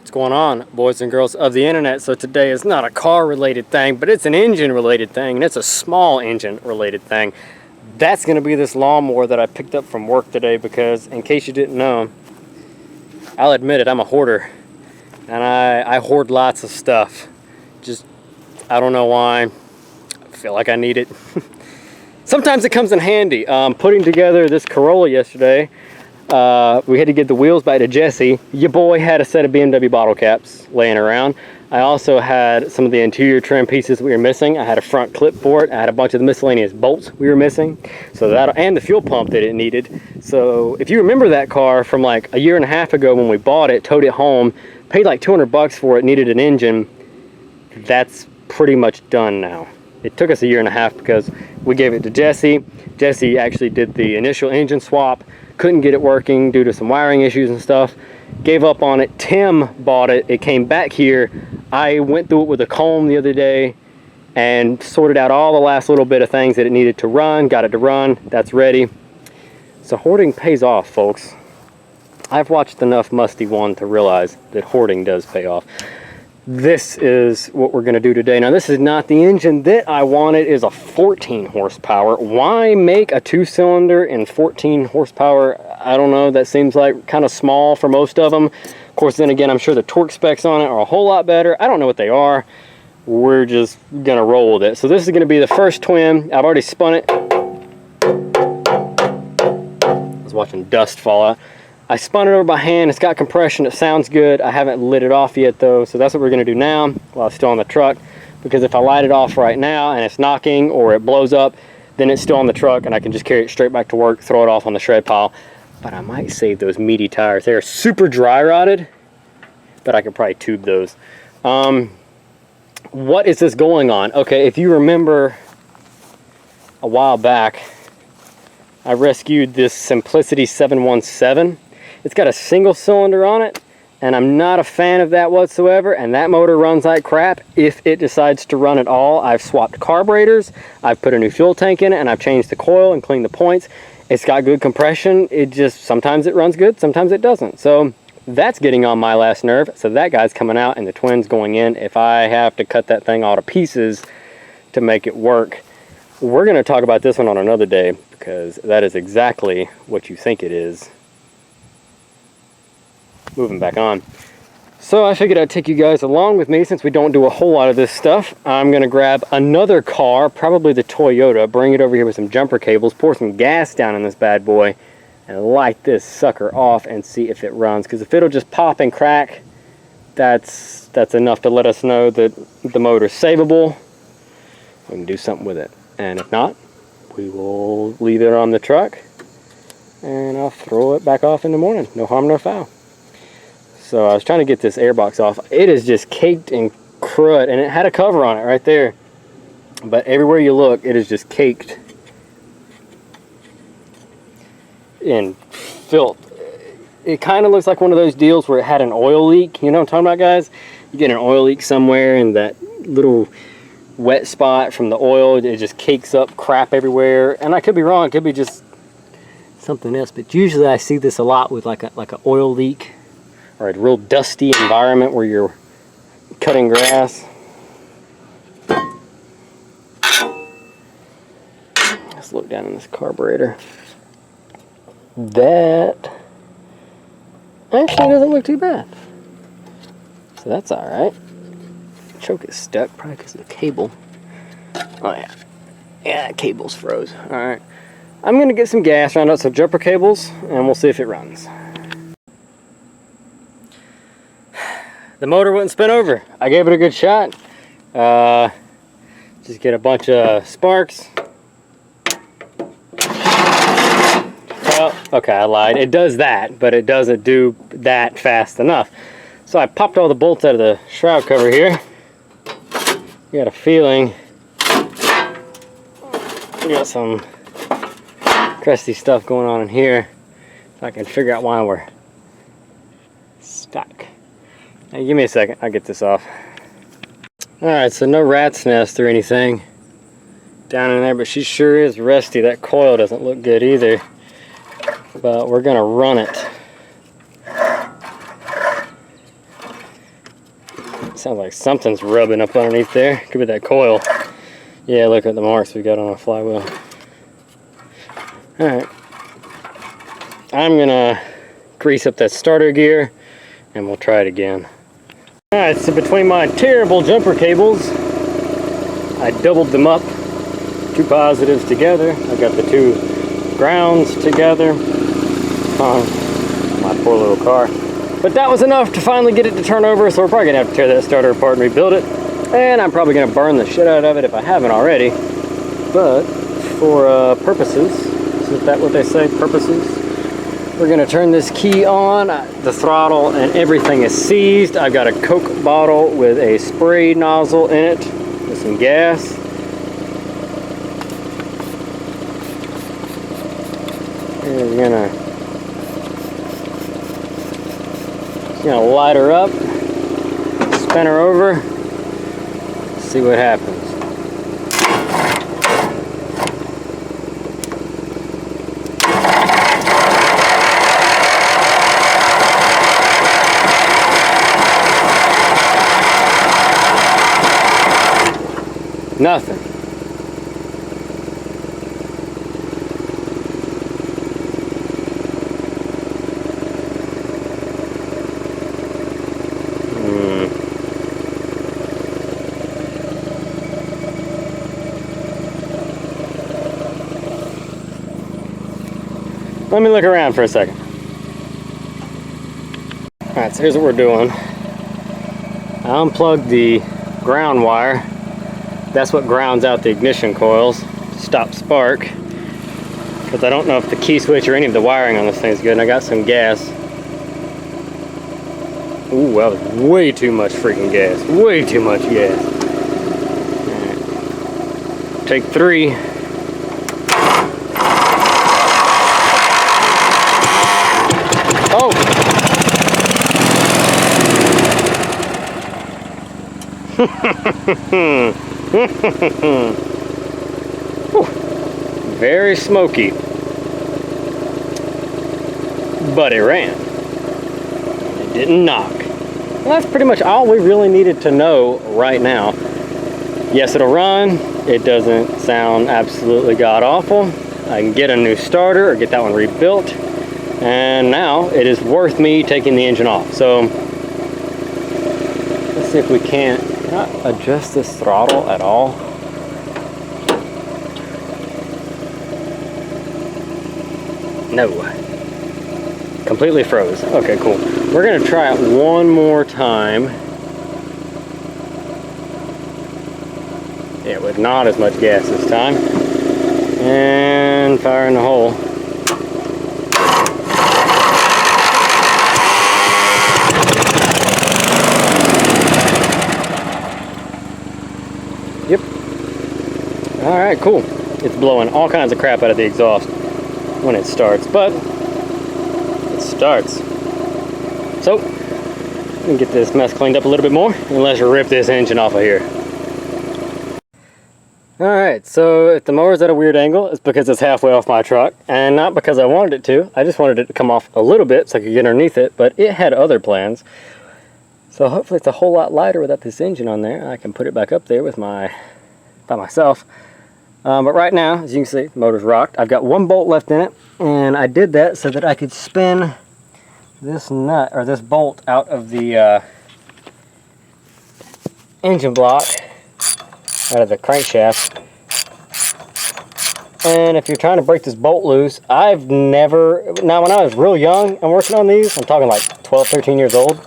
What's going on, boys and girls of the internet? So today is not a car related thing, but it's an engine related thing, and it's a small engine related thing. That's going to be this lawnmower that I picked up from work today because, in case you didn't know, I'll admit it, I'm a hoarder, and I hoard lots of stuff. Just, I don't know why, I feel like I need it. Sometimes it comes in handy. Putting together this Corolla yesterday, we had to get the wheels back to Jesse. Your boy had a set of BMW bottle caps laying around. I also had some of the interior trim pieces we were missing. I had a front clip for it. I had a bunch of the miscellaneous bolts we were missing. So that, and the fuel pump that it needed. So if you remember that car from like a year and a half ago when we bought it, towed it home, paid like 200 bucks for it, needed an engine, that's pretty much done now. It took us a year and a half because we gave it to Jesse. Jesse actually did the initial engine swap. Couldn't get it working due to some wiring issues and stuff. Gave up on it. Tim bought it. It came back here. I went through it with a comb the other day and sorted out all the last little bit of things that it needed to run. Got it to run. That's ready. So hoarding pays off, folks. I've watched enough Musty One to realize that hoarding does pay off. This is what we're going to do today. Now, this is not the engine that I wanted. It is a 14 horsepower. Why make a 2-cylinder and 14 horsepower? I don't know. That seems like kind of small for most of them. Of course, then again, I'm sure the torque specs on it are a whole lot better. I don't know what they are. We're just going to roll with it. So this is going to be the first twin. I've already spun it. I was watching dust fall out. I spun it over by hand. It's got compression. It sounds good. I haven't lit it off yet though, so that's what we're going to do now while it's still on the truck, because if I light it off right now and it's knocking or it blows up, then it's still on the truck and I can just carry it straight back to work, throw it off on the shred pile. But I might save those meaty tires. They're super dry rotted, but I could probably tube those. What is this going on? Okay, if you remember a while back, I rescued this Simplicity 717. It's got a single cylinder on it, and I'm not a fan of that whatsoever, and that motor runs like crap if it decides to run at all. I've swapped carburetors, I've put a new fuel tank in it, and I've changed the coil and cleaned the points. It's got good compression. It just, sometimes it runs good, sometimes it doesn't. So that's getting on my last nerve. So that guy's coming out and the twin's going in. If I have to cut that thing all to pieces to make it work, we're going to talk about this one on another day, because that is exactly what you think it is. Moving back on. So I figured I'd take you guys along with me since we don't do a whole lot of this stuff. I'm going to grab another car, probably the Toyota, bring it over here with some jumper cables, pour some gas down in this bad boy, and light this sucker off and see if it runs. Because if it'll just pop and crack, that's enough to let us know that the motor's savable. We can do something with it. And if not, we will leave it on the truck and I'll throw it back off in the morning. No harm, no foul. So I was trying to get this airbox off. It is just caked in crud, and it had a cover on it right there. But everywhere you look, it is just caked in filth. It kind of looks like one of those deals where it had an oil leak. You know what I'm talking about, guys? You get an oil leak somewhere and that little wet spot from the oil, it just cakes up crap everywhere. And I could be wrong, it could be just something else, but usually I see this a lot with like a oil leak or a real dusty environment where you're cutting grass. Let's look down in this carburetor. That actually doesn't look too bad, so that's all right. Choke is stuck, probably because of the cable. Oh yeah, yeah, cable's froze. All right, I'm gonna get some gas, round out some jumper cables, and we'll see if it runs. The motor wouldn't spin over. I gave it a good shot. Just get a bunch of sparks. Well, okay, I lied. It does that, but it doesn't do that fast enough. So I popped all the bolts out of the shroud cover here. You got a feeling we got some crusty stuff going on in here. If I can figure out why we're stuck. Hey, give me a second, I'll get this off. Alright, so no rat's nest or anything down in there, but she sure is rusty. That coil doesn't look good either. But we're gonna run it. Sounds like something's rubbing up underneath there. Could be that coil. Yeah, look at the marks we got on our flywheel. Alright. I'm gonna grease up that starter gear and we'll try it again. Alright, so between my terrible jumper cables, I doubled them up. 2 positives together. I got the 2 grounds together on my poor little car. But that was enough to finally get it to turn over, so we're probably gonna have to tear that starter apart and rebuild it. And I'm probably gonna burn the shit out of it if I haven't already. But for purposes, is that what they say, purposes? We're gonna turn this key on. The throttle and everything is seized. I've got a Coke bottle with a spray nozzle in it with some gas. And we're gonna light her up, spin her over, see what happens. Nothing. Let me look around for a second. Alright, so here's what we're doing. I unplugged the ground wire. That's what grounds out the ignition coils to stop spark. Because I don't know if the key switch or any of the wiring on this thing is good. And I got some gas. Ooh, that was way too much freaking gas. Way too much gas. Alright. Take 3. Oh! Very smoky, but it ran. It didn't knock. Well, that's pretty much all we really needed to know right now. Yes, it'll run. It doesn't sound absolutely god-awful. I can get a new starter or get that one rebuilt. And now it is worth me taking the engine off. So let's see if we can't adjust this throttle at all. No. Completely froze. Okay, cool. We're gonna try it one more time. Yeah, with not as much gas this time. And fire in the hole. Yep. Alright, cool. It's blowing all kinds of crap out of the exhaust when it starts, but it starts. So, let me get this mess cleaned up a little bit more, and let's rip this engine off of here. Alright, so if the mower's at a weird angle, it's because it's halfway off my truck, and not because I wanted it to. I just wanted it to come off a little bit so I could get underneath it, but it had other plans. So hopefully it's a whole lot lighter without this engine on there. I can put it back up there with by myself. But right now, as you can see, the motor's rocked. I've got 1 bolt left in it, and I did that so that I could spin this nut, or this bolt, out of the engine block, out of the crankshaft. And if you're trying to break this bolt loose, I've never, now when I was real young and working on these, I'm talking like 12, 13 years old,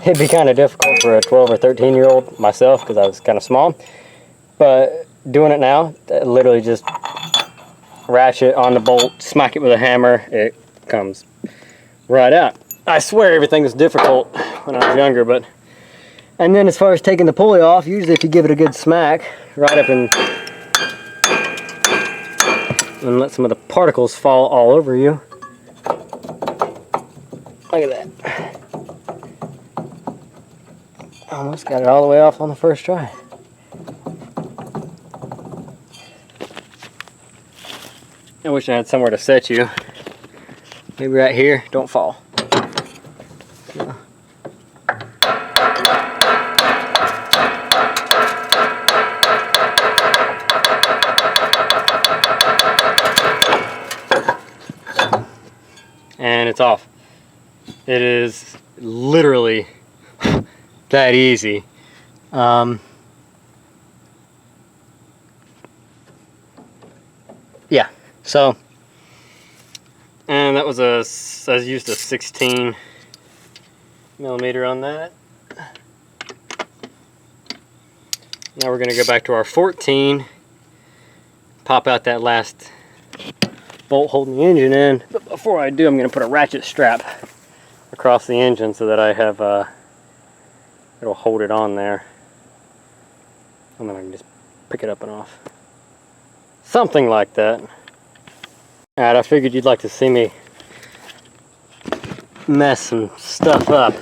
it'd be kind of difficult for a 12 or 13 year old myself because I was kind of small. But doing it now, literally just ratchet on the bolt, smack it with a hammer, it comes right out. I swear everything was difficult when I was younger, but... And then as far as taking the pulley off, usually if you give it a good smack, right up and let some of the particles fall all over you. Look at that. Almost got it all the way off on the first try. I wish I had somewhere to set you. Maybe right here. Don't fall. it's off. It is literally that easy. Yeah, so, and that was I used a 16 millimeter on that. Now we're going to go back to our 14, pop out that last bolt holding the engine in. But before I do, I'm going to put a ratchet strap across the engine so that I have, it'll hold it on there. And then I can just pick it up and off. Something like that. Alright, I figured you'd like to see me mess some stuff up.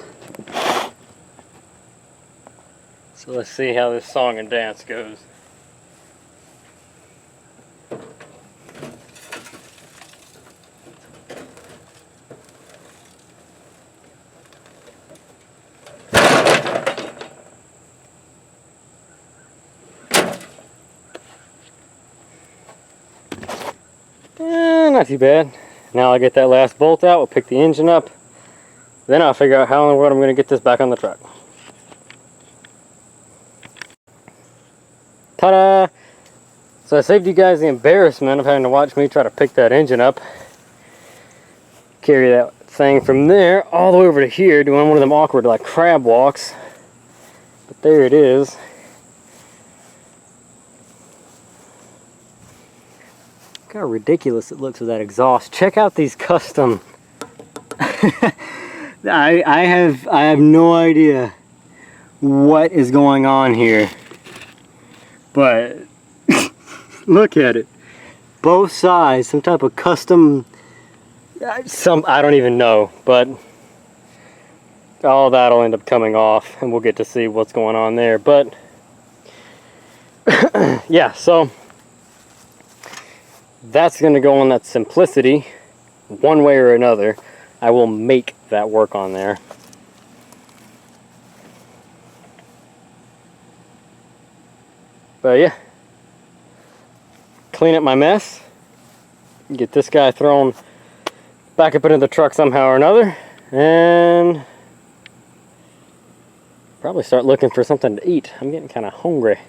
So let's see how this song and dance goes. Not too bad. Now I'll get that last bolt out, we'll pick the engine up, then I'll figure out how in the world I'm going to get this back on the truck. Ta-da! So I saved you guys the embarrassment of having to watch me try to pick that engine up. Carry that thing from there all the way over to here, doing one of them awkward like crab walks. But there it is. Look how ridiculous it looks with that exhaust. Check out these custom. I have no idea what is going on here. But look at it. Both sides, some type of custom, I don't even know, but all that'll end up coming off and we'll get to see what's going on there. But yeah, so that's going to go on that Simplicity one way or another. I will make that work on there. But yeah, clean up my mess, get this guy thrown back up into the truck somehow or another, and probably start looking for something to eat. I'm getting kind of hungry.